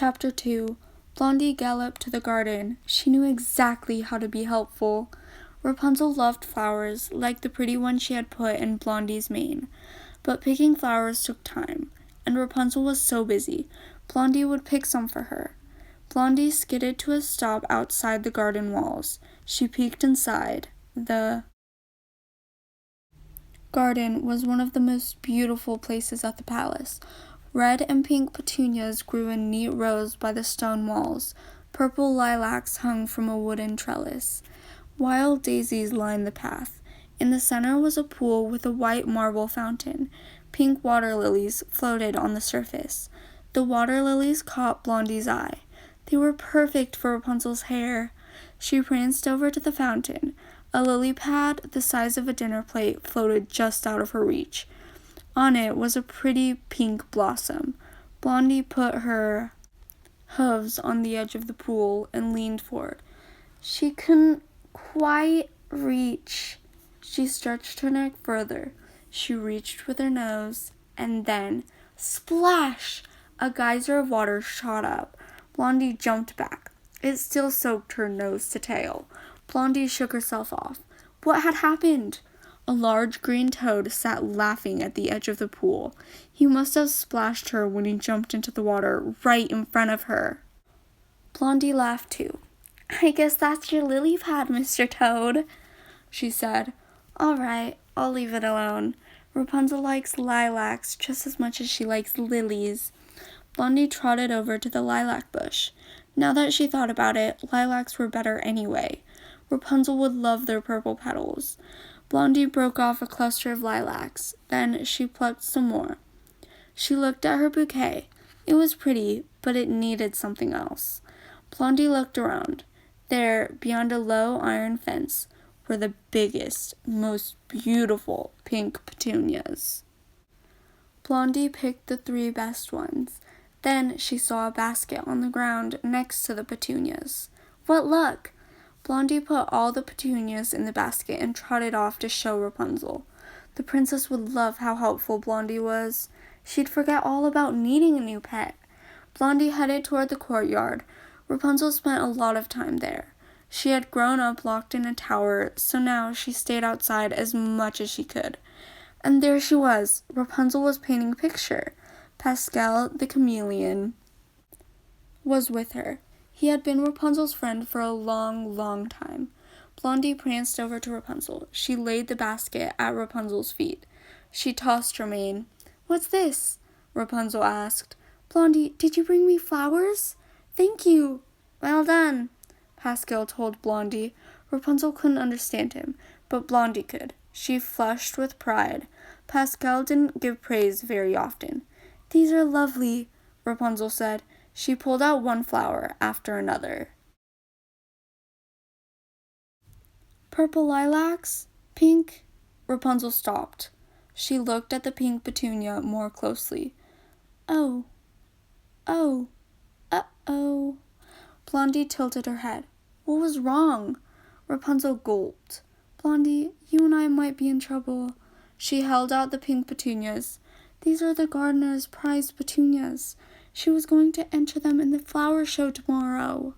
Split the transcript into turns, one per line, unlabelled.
Chapter 2. Blondie galloped to the garden. She knew exactly how to be helpful. Rapunzel loved flowers, like the pretty one she had put in Blondie's mane. But picking flowers took time, and Rapunzel was so busy. Blondie would pick some for her. Blondie skidded to a stop outside the garden walls. She peeked inside. The garden was one of the most beautiful places at the palace. Red and pink petunias grew in neat rows by the stone walls. Purple lilacs hung from a wooden trellis. Wild daisies lined the path. In the center was a pool with a white marble fountain. Pink water lilies floated on the surface. The water lilies caught Blondie's eye. They were perfect for Rapunzel's hair. She pranced over to the fountain. A lily pad the size of a dinner plate floated just out of her reach. On it was a pretty pink blossom. Blondie put her hooves on the edge of the pool and leaned forward. She couldn't quite reach. She stretched her neck further. She reached with her nose, and then, splash! A geyser of water shot up. Blondie jumped back. It still soaked her nose to tail. Blondie shook herself off. What had happened? A large green toad sat laughing at the edge of the pool. He must have splashed her when he jumped into the water right in front of her. Blondie laughed too. I guess that's your lily pad, Mr. Toad, she said. All right, I'll leave it alone. Rapunzel likes lilacs just as much as she likes lilies. Blondie trotted over to the lilac bush. Now that she thought about it, lilacs were better anyway. Rapunzel would love their purple petals. Blondie broke off a cluster of lilacs. Then she plucked some more. She looked at her bouquet. It was pretty, but it needed something else. Blondie looked around. There, beyond a low iron fence, were the biggest, most beautiful pink petunias. Blondie picked the 3 best ones. Then she saw a basket on the ground next to the petunias. What luck! Blondie put all the petunias in the basket and trotted off to show Rapunzel. The princess would love how helpful Blondie was. She'd forget all about needing a new pet. Blondie headed toward the courtyard. Rapunzel spent a lot of time there. She had grown up locked in a tower, so now she stayed outside as much as she could. And there she was. Rapunzel was painting a picture. Pascal, the chameleon, was with her. He had been Rapunzel's friend for a long, long time. Blondie pranced over to Rapunzel. She laid the basket at Rapunzel's feet. She tossed her mane. What's this? Rapunzel asked. Blondie, did you bring me flowers? Thank you. Well done, Pascal told Blondie. Rapunzel couldn't understand him, but Blondie could. She flushed with pride. Pascal didn't give praise very often. These are lovely, Rapunzel said. She pulled out one flower after another. Purple lilacs? Pink? Rapunzel stopped. She looked at the pink petunia more closely. Oh. Uh-oh. Blondie tilted her head. What was wrong? Rapunzel gulped. Blondie, you and I might be in trouble. She held out the pink petunias. These are the gardener's prized petunias. She was going to enter them in the flower show tomorrow.